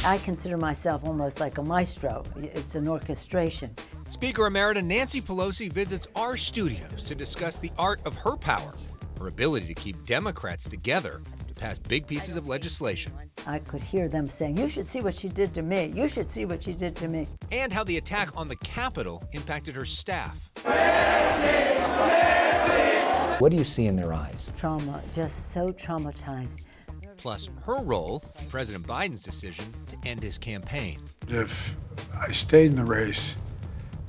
I consider myself almost like a maestro. It's an orchestration. Speaker Emerita Nancy Pelosi visits our studios to discuss the art of her power, her ability to keep Democrats together to pass big pieces of legislation. I could hear them saying, "You should see what she did to me. You should see what she did to me." And how the attack on the Capitol impacted her staff. What do you see in their eyes? Trauma, just so traumatized. Plus her role in President Biden's decision to end his campaign. If I stayed in the race,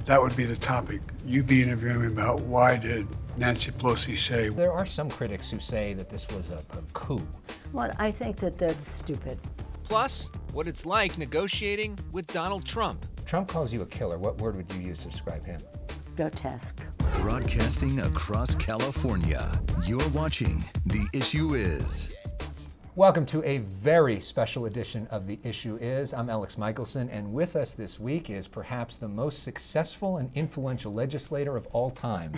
that would be the topic. You'd be interviewing me about why did Nancy Pelosi say. There are some critics who say that this was a coup. Well, I think that they're stupid. Plus, what it's like negotiating with Donald Trump. Trump calls you a killer. What word would you use to describe him? Grotesque. Broadcasting across California, you're watching The Issue Is. Welcome to a very special edition of The Issue Is. I'm Elex Michaelson, and with us this week is perhaps the most successful and influential legislator of all time,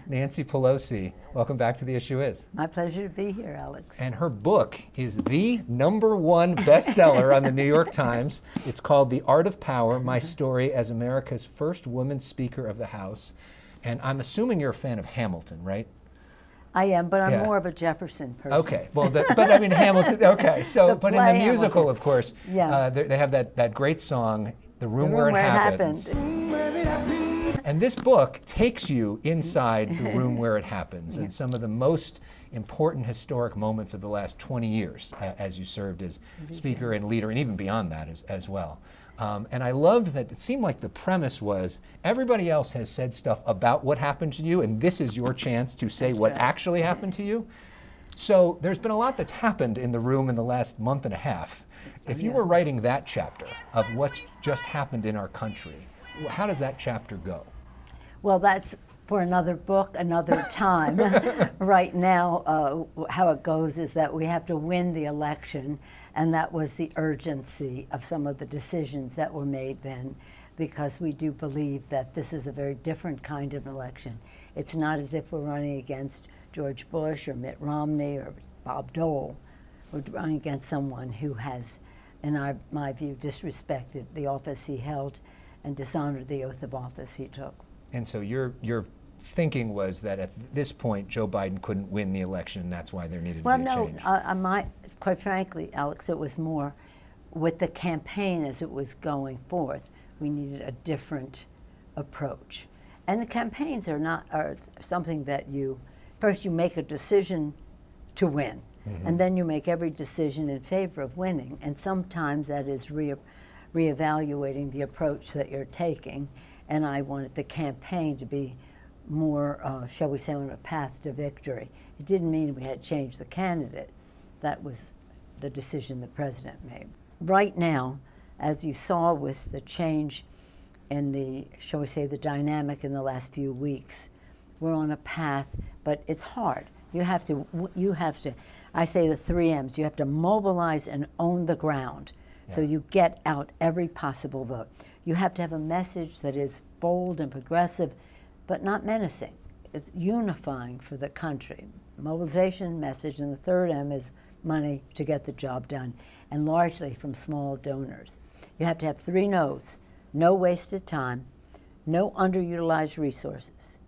Nancy Pelosi. Welcome back to The Issue Is. My pleasure to be here, Alex. And her book is the #1 bestseller on the New York Times. It's called The Art of Power, My Story as America's First Woman Speaker of the House. And I'm assuming you're a fan of Hamilton, right? I am, but I'm more of a Jefferson person. Okay, well, but I mean Hamilton. Okay, so but in the musical, Hamilton. Of course, they have that great song, "The Room Where It Happens." And this book takes you inside the room where it happens, and some of the most important historic moments of the last 20 years, as you served as speaker and leader, and even beyond that as well. And I loved that it seemed like the premise was everybody else has said stuff about what happened to you, and this is your chance to say what actually happened to you. So there's been a lot that's happened in the room in the last month and a half. If you were writing that chapter of what's just happened in our country, how does that chapter go? Well, that's for another book, another time. Right now, how it goes is that we have to win the election, and that was the urgency of some of the decisions that were made then, because we do believe that this is a very different kind of election. It's not as if we're running against George Bush or Mitt Romney or Bob Dole. We're running against someone who has, in my view, disrespected the office he held and dishonored the oath of office he took. And so your thinking was that at this point, Joe Biden couldn't win the election, and that's why there needed to be a change. Well, no, quite frankly, Alex, it was more with the campaign as it was going forth. We needed a different approach. And the campaigns are something that first you make a decision to win, and then you make every decision in favor of winning. And sometimes that is reevaluating the approach that you're taking. And I wanted the campaign to be more, shall we say, on a path to victory. It didn't mean we had to change the candidate. That was the decision the president made. Right now, as you saw with the change in the, shall we say, the dynamic in the last few weeks, we're on a path, but it's hard. You have to, I say the 3 M's, you have to mobilize and own the ground. So you get out every possible vote. You have to have a message that is bold and progressive, but not menacing. It's unifying for the country. Mobilization message, and the 3rd M is money to get the job done, and largely from small donors. You have to have 3 no's: no wasted time, no underutilized resources,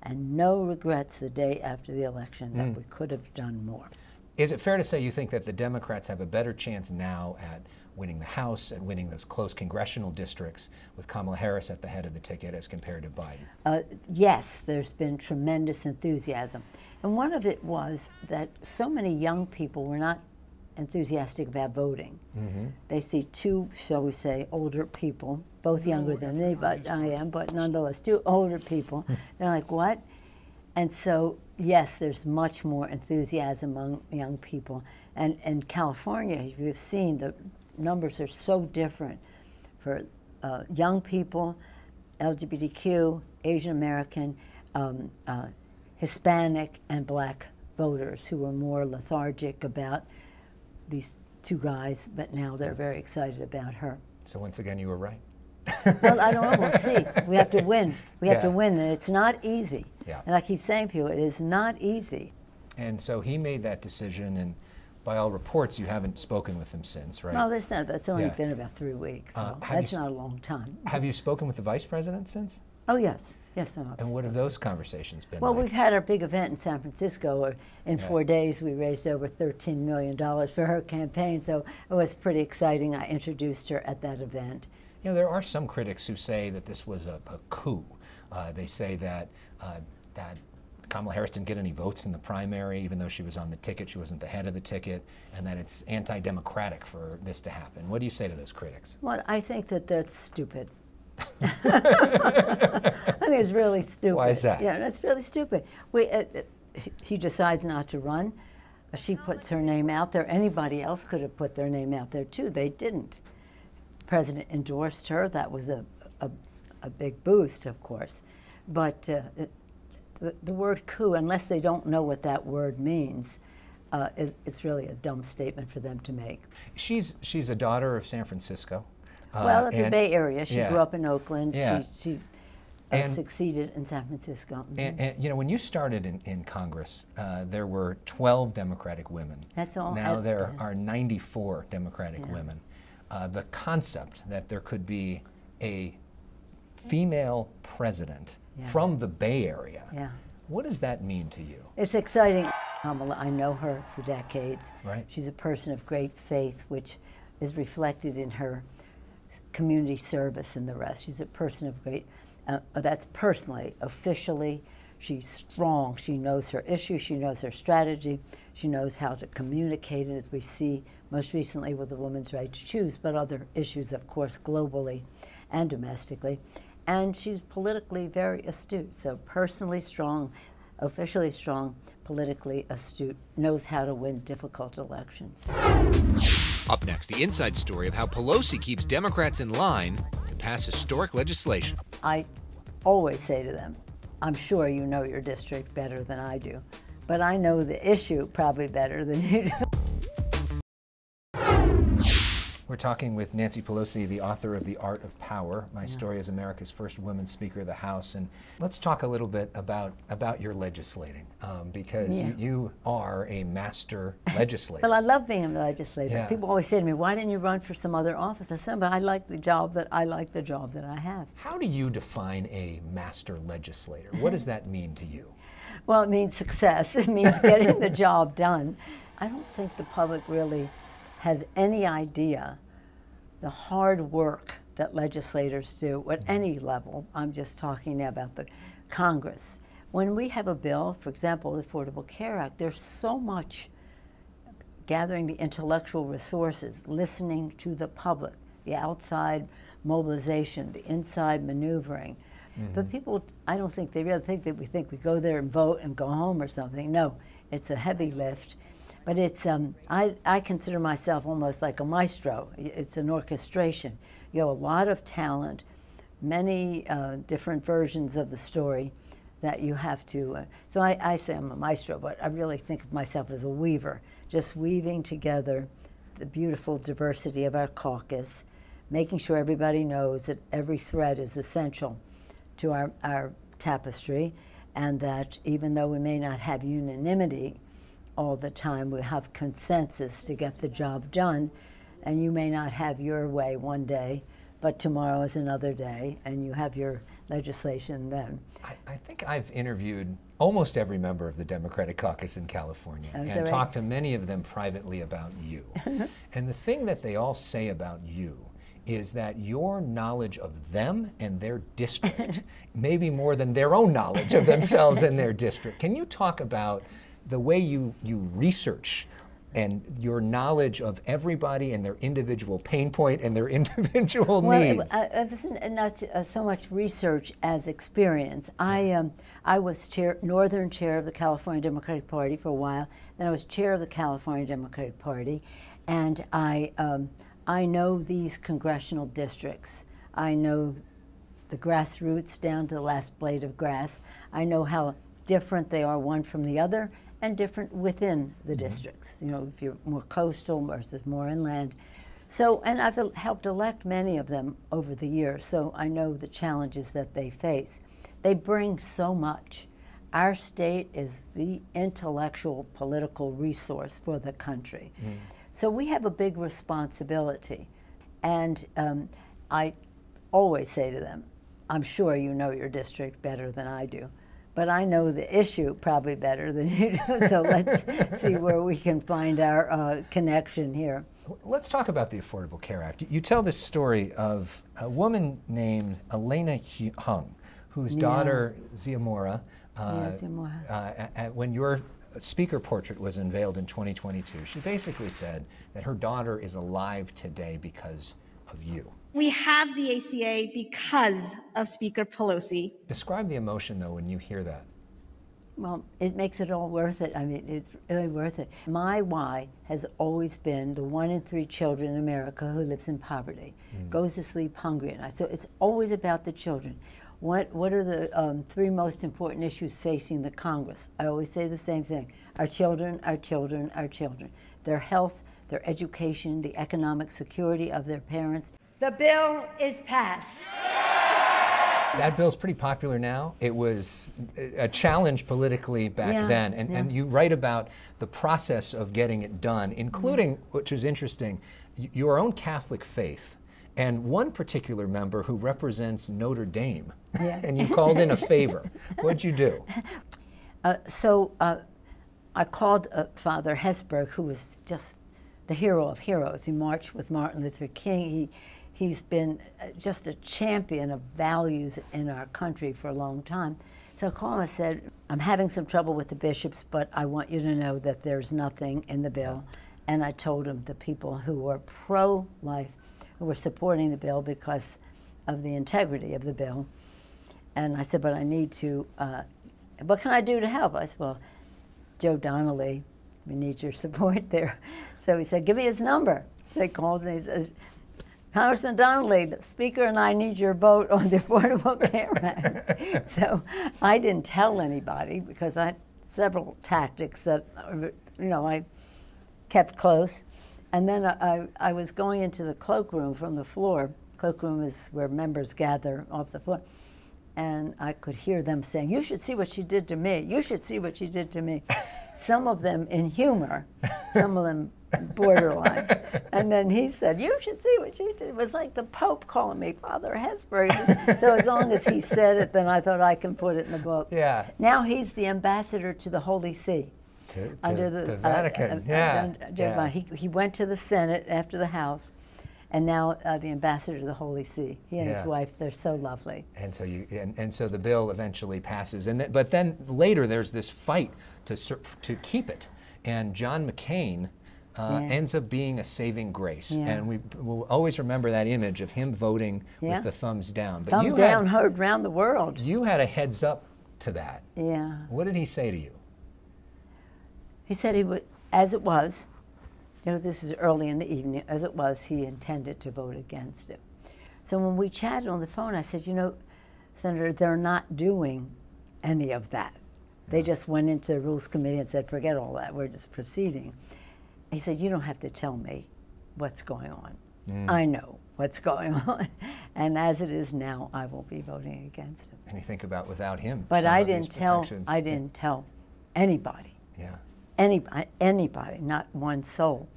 and no regrets the day after the election that we could have done more. Is it fair to say you think that the Democrats have a better chance now at winning the House and winning those close congressional districts with Kamala Harris at the head of the ticket as compared to Biden? Yes, there's been tremendous enthusiasm. And one of it was that so many young people were not enthusiastic about voting. They see 2, shall we say, older people, both younger than me, but I am, but nonetheless, 2 older people. They're like, what? And so, yes, there's much more enthusiasm among young people. And in California, you've seen the numbers are so different for young people, LGBTQ, Asian American, Hispanic, and black voters who were more lethargic about these 2 guys, but now they're very excited about her. So once again, you were right. Well, I don't know. We'll see. We have to win. We have to win, and it's not easy. And I keep saying to people, it is not easy. And so he made that decision, and by all reports, you haven't spoken with him since, right? No, that's only Yeah. been about 3 weeks, so have that's you not a long time. Have you spoken with the vice president since? Oh, yes. Yes, I'm And what have those conversations been Well, like? we've had our big event in San Francisco. In Yeah. 4 days, we raised over $13 million for her campaign, so it was pretty exciting. I introduced her at that event. You know, there are some critics who say that this was a coup. They say that that Kamala Harris didn't get any votes in the primary, even though she was on the ticket. She wasn't the head of the ticket, and that it's anti-democratic for this to happen. What do you say to those critics? Well, I think that that's stupid. I think it's really stupid. Why is that? Yeah, that's really stupid. He decides not to run. She puts her name out there. Anybody else could have put their name out there too. They didn't. The president endorsed her. That was a big boost, of course. But the word coup, unless they don't know what that word means, it's really a dumb statement for them to make. She's a daughter of San Francisco. Well, at the Bay Area. She yeah. grew up in Oakland. Yeah. She succeeded in San Francisco. And you know, when you started in Congress, there were 12 Democratic women. That's all. Now there are 94 Democratic women. The concept that there could be a female president from the Bay Area, what does that mean to you? It's exciting. Kamala, I know her for decades. Right. She's a person of great faith, which is reflected in her community service and the rest. She's a person of great, that's personally. Officially, she's strong. She knows her issues, she knows her strategy, she knows how to communicate it, as we see most recently with the woman's right to choose, but other issues, of course, globally and domestically. And she's politically very astute, so personally strong, officially strong, politically astute, knows how to win difficult elections. Up next, the inside story of how Pelosi keeps Democrats in line to pass historic legislation. I always say to them, I'm sure you know your district better than I do, but I know the issue probably better than you do. We're talking with Nancy Pelosi, the author of The Art of Power, My Story as America's First Woman Speaker of the House. And let's talk a little bit about your legislating, because you are a master legislator. Well, I love being a legislator. Yeah. People always say to me, why didn't you run for some other office? I said, but I like the job that I have. How do you define a master legislator? What does that mean to you? Well, it means success. It means getting the job done. I don't think the public really has any idea the hard work that legislators do at any level. I'm just talking now about the Congress. When we have a bill, for example, the Affordable Care Act, there's so much gathering the intellectual resources, listening to the public, the outside mobilization, the inside maneuvering. But people, I don't think they really think that we go there and vote and go home or something. No, it's a heavy lift. But it's, I consider myself almost like a maestro. It's an orchestration. You have a lot of talent, many different versions of the story that you have to, so I say I'm a maestro, but I really think of myself as a weaver, just weaving together the beautiful diversity of our caucus, making sure everybody knows that every thread is essential to our tapestry, and that even though we may not have unanimity all the time, we have consensus to get the job done, and you may not have your way one day, but tomorrow is another day, and you have your legislation then. I think I've interviewed almost every member of the Democratic caucus in California and talked to many of them privately about you. And the thing that they all say about you is that your knowledge of them and their district may be more than their own knowledge of themselves and their district. Can you talk about the way you research and your knowledge of everybody and their individual pain point and their individual needs? Well, it wasn't not so much research as experience. I was Northern Chair of the California Democratic Party for a while, then I was Chair of the California Democratic Party, and I know these congressional districts. I know the grassroots down to the last blade of grass. I know how different they are one from the other, and different within the districts. You know, if you're more coastal versus more inland. So, and I've helped elect many of them over the years, so I know the challenges that they face. They bring so much. Our state is the intellectual political resource for the country. So we have a big responsibility. And I always say to them, I'm sure you know your district better than I do, but I know the issue probably better than you do, so let's see where we can find our connection here. Let's talk about the Affordable Care Act. You tell this story of a woman named Elena Hung, whose daughter, Ziamora, when your speaker portrait was unveiled in 2022, she basically said that her daughter is alive today because of you. We have the ACA because of Speaker Pelosi. Describe the emotion, though, when you hear that. Well, it makes it all worth it. I mean, it's really worth it. My why has always been the 1 in 3 children in America who lives in poverty, goes to sleep hungry at night. So it's always about the children. What are the 3 most important issues facing the Congress? I always say the same thing. Our children, our children, our children. Their health, their education, the economic security of their parents. The bill is passed. That bill's pretty popular now. It was a challenge politically back then. And you write about the process of getting it done, including, which is interesting, your own Catholic faith. And one particular member who represents Notre Dame. And you called in a favor. What'd you do? I called Father Hesburgh, who was just the hero of heroes. He marched with Martin Luther King. He's been just a champion of values in our country for a long time. So I called him and said, I'm having some trouble with the bishops, but I want you to know that there's nothing in the bill. And I told him the people who were pro-life, who were supporting the bill because of the integrity of the bill. And I said, but I need to, what can I do to help? I said, well, Joe Donnelly, we need your support there. So he said, give me his number. So he calls me, he says, Congressman Donnelly, the Speaker and I need your vote on the Affordable Care Act. So I didn't tell anybody because I had several tactics that, I kept close. And then I was going into the cloakroom from the floor. Cloakroom is where members gather off the floor. And I could hear them saying, you should see what she did to me. You should see what she did to me. Some of them in humor, some of them borderline. And then he said, you should see what she did. It was like the Pope calling me Father Hesburgh. So as long as he said it, then I thought I can put it in the book. Yeah. Now he's the ambassador to the Holy See. Under the Vatican. He went to the Senate after the House, and now the ambassador to the Holy See. He and his wife, they're so lovely. And so so the bill eventually passes, but then later there's this fight to keep it, and John McCain ends up being a saving grace, and we will always remember that image of him voting with the thumbs down. But thumb down heard round the world. You had a heads up to that. Yeah. What did he say to you? He said he would, as it was, this was early in the evening, as it was, he intended to vote against it. So when we chatted on the phone, I said, Senator, they're not doing any of that. They just went into the Rules Committee and said, forget all that, we're just proceeding. He said, you don't have to tell me what's going on. I know what's going on. And as it is now, I will be voting against it. And you think about without him. But I didn't tell anybody. Yeah. Anybody, not one soul.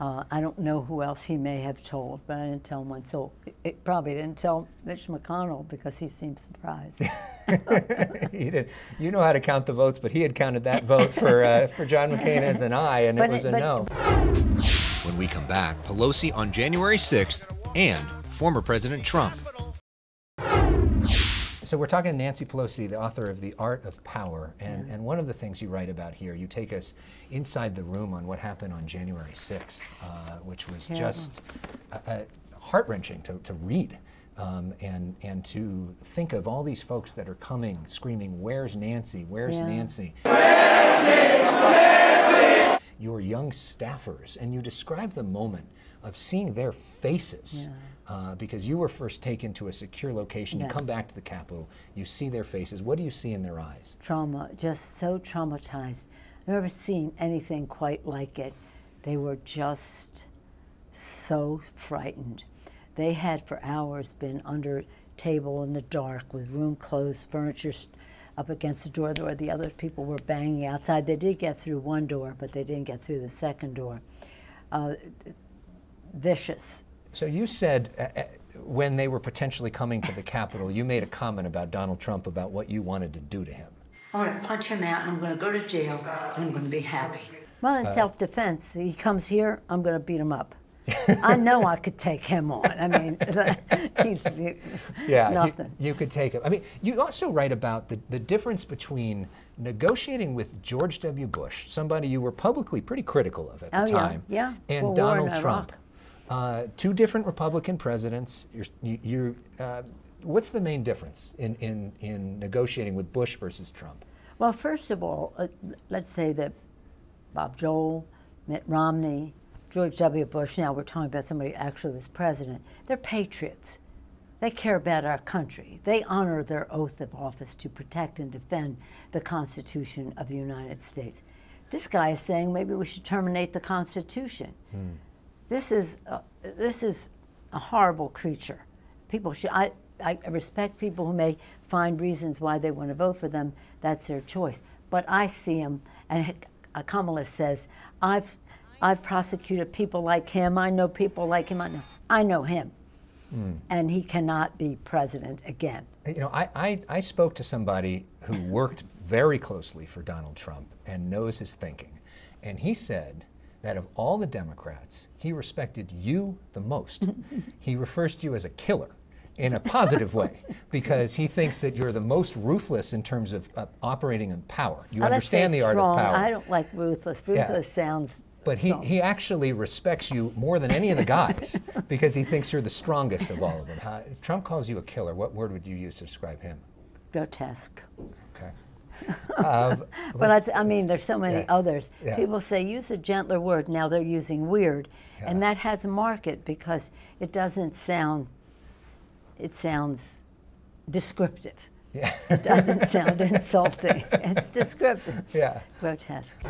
I don't know who else he may have told, but I didn't tell one soul. It probably didn't tell Mitch McConnell because he seemed surprised. He did. You know how to count the votes, but he had counted that vote for John McCain as an aye, and it was a no. When we come back, Pelosi on January 6th and former President Trump. So we're talking to Nancy Pelosi, the author of The Art of Power, and one of the things you write about here, you take us inside the room on what happened on January 6th, which was just heart-wrenching to read and to think of all these folks that are coming, screaming, where's Nancy, where's Nancy? Nancy! Your young staffers, and you describe the moment of seeing their faces. Because you were first taken to a secure location, you come back to the Capitol, you see their faces. What do you see in their eyes? Trauma, just so traumatized. I've never seen anything quite like it. They were just so frightened. They had for hours been under a table in the dark with room clothes, furniture up against the door where the other people were banging outside. They did get through one door, but they didn't get through the second door. Vicious. So you said when they were potentially coming to the Capitol, you made a comment about Donald Trump about what you wanted to do to him. I'm going to punch him out, and I'm going to go to jail, and I'm going to be happy. Well, in self-defense, he comes here, I'm going to beat him up. I know I could take him on. I mean, he's nothing. You could take him. I mean, you also write about the difference between negotiating with George W. Bush, somebody you were publicly pretty critical of at the time, and Donald Trump. Two different Republican presidents. What's the main difference in negotiating with Bush versus Trump? Well, first of all, let's say that Bob Dole, Mitt Romney, George W. Bush, now we're talking about somebody who actually was president, they're patriots. They care about our country. They honor their oath of office to protect and defend the Constitution of the United States. This guy is saying maybe we should terminate the Constitution. This is a horrible creature. People should. I respect people who may find reasons why they want to vote for them. That's their choice. But I see him, and Kamala says, I've prosecuted people like him. I know people like him. I know him. And he cannot be president again. You know, I spoke to somebody who worked very closely for Donald Trump and knows his thinking. And he said that of all the Democrats, he respected you the most. He refers to you as a killer in a positive way, because he thinks that you're the most ruthless in terms of operating in power. You understand the art of power. I don't like ruthless. Ruthless sounds... But he actually respects you more than any of the guys because he thinks you're the strongest of all of them. If Trump calls you a killer, what word would you use to describe him? Grotesque. Okay. But I mean, there's so many others. People say use a gentler word. Now they're using weird, and that has a market because it doesn't sound. It sounds descriptive. It doesn't sound insulting. It's descriptive. Grotesque.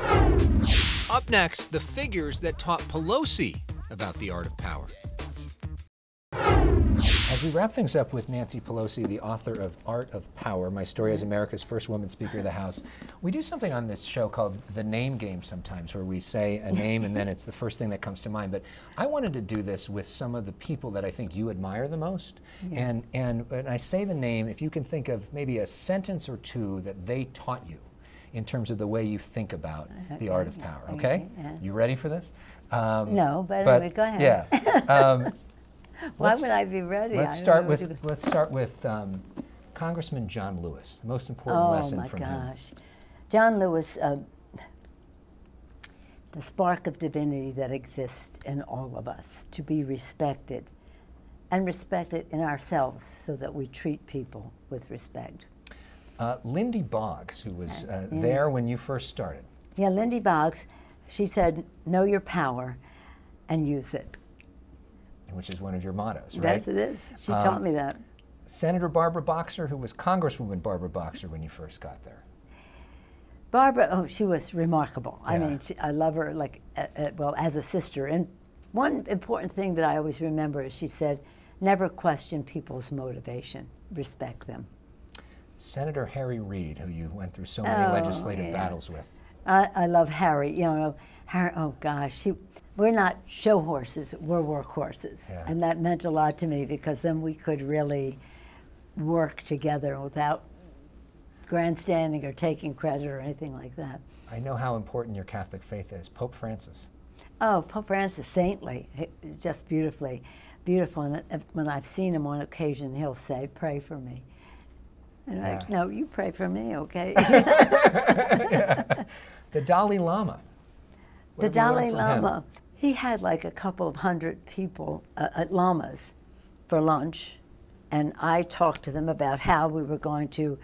Up next, the figures that taught Pelosi about the art of power. As we wrap things up with Nancy Pelosi, the author of Art of Power, My Story as America's First Woman Speaker of the House, we do something on this show called the name game sometimes, where we say a name and then it's the first thing that comes to mind. But I wanted to do this with some of the people that I think you admire the most. And when I say the name, if you can think of maybe a sentence or two that they taught you in terms of the way you think about the art of power, okay? You ready for this? No, but anyway, go ahead. Yeah. Why would I be ready? Let's start with Congressman John Lewis. The most important lesson from him. Oh my gosh, John Lewis, the spark of divinity that exists in all of us, to be respected, and respected in ourselves, so that we treat people with respect. Lindy Boggs, who was there when you first started. Yeah, Lindy Boggs, she said, know your power and use it. Which is one of your mottos, right? Yes, it is. She taught me that. Senator Barbara Boxer, who was Congresswoman Barbara Boxer when you first got there. Barbara, she was remarkable. I mean, I love her like, well, as a sister. And one important thing that I always remember is she said, never question people's motivation, respect them. Senator Harry Reid, who you went through so many legislative battles with. I love Harry. You know, Harry, oh gosh, we're not show horses, we're work horses. And that meant a lot to me because then we could really work together without grandstanding or taking credit or anything like that. I know how important your Catholic faith is. Pope Francis. Oh, Pope Francis, saintly, just beautiful. And when I've seen him on occasion, he'll say, pray for me. And I'm like, no, you pray for me, okay? The Dalai Lama. The Dalai Lama, he had like a couple of hundred people, lamas, for lunch. And I talked to them about how we were going to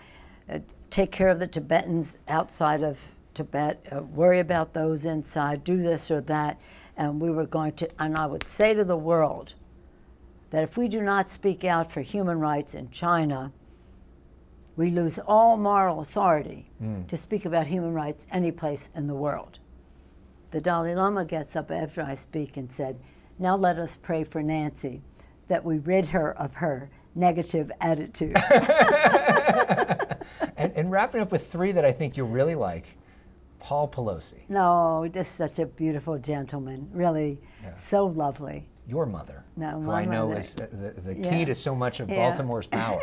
take care of the Tibetans outside of Tibet, worry about those inside, do this or that. And we were going to, and I would say to the world that if we do not speak out for human rights in China, we lose all moral authority to speak about human rights any place in the world. The Dalai Lama gets up after I speak and said, now let us pray for Nancy, that we rid her of her negative attitude. And wrapping up with three that I think you'll really like. Paul Pelosi. No, this is such a beautiful gentleman, really, so lovely. Your mother, No, who my I know mother. is the key to so much of Baltimore's power.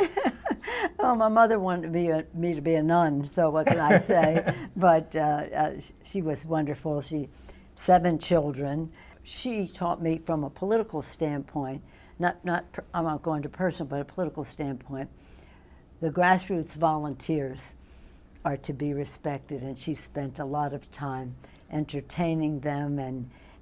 Well, my mother wanted me to be a nun, so what can I say? But she was wonderful. 7 children. She taught me from a political standpoint, I'm not going to personal, but a political standpoint. The grassroots volunteers are to be respected, and she spent a lot of time entertaining them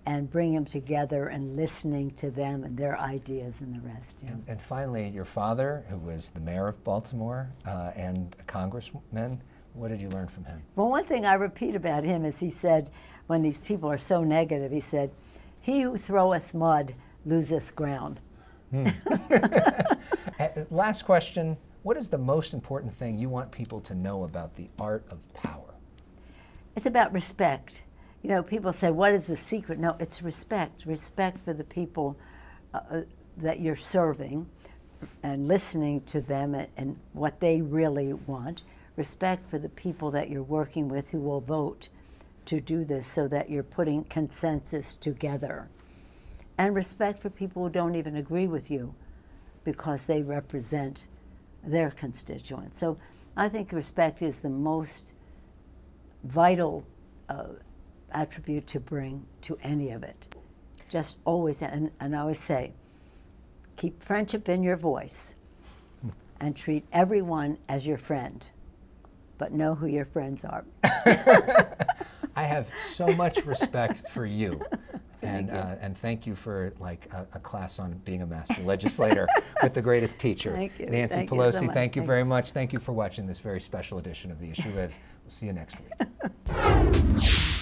and bringing them together and listening to them and their ideas and the rest. Yeah. And finally, your father, who was the mayor of Baltimore and a congressman, what did you learn from him? Well, one thing I repeat about him is he said, when these people are so negative, he said, "He who throweth mud loseth ground." Last question. What is the most important thing you want people to know about the art of power? It's about respect. You know, people say, what is the secret? No, it's respect. Respect for the people that you're serving and listening to them and what they really want. Respect for the people that you're working with who will vote to do this so that you're putting consensus together. And respect for people who don't even agree with you because they represent their constituents. So I think respect is the most vital attribute to bring to any of it. Just always, and I always say, keep friendship in your voice and treat everyone as your friend, but know who your friends are. I have so much respect for you. And thank you for a class on being a master legislator with the greatest teacher. Thank you. Nancy Thank Pelosi, you so much. thank you very much. Thank you for watching this very special edition of The Issue Is. We'll see you next week.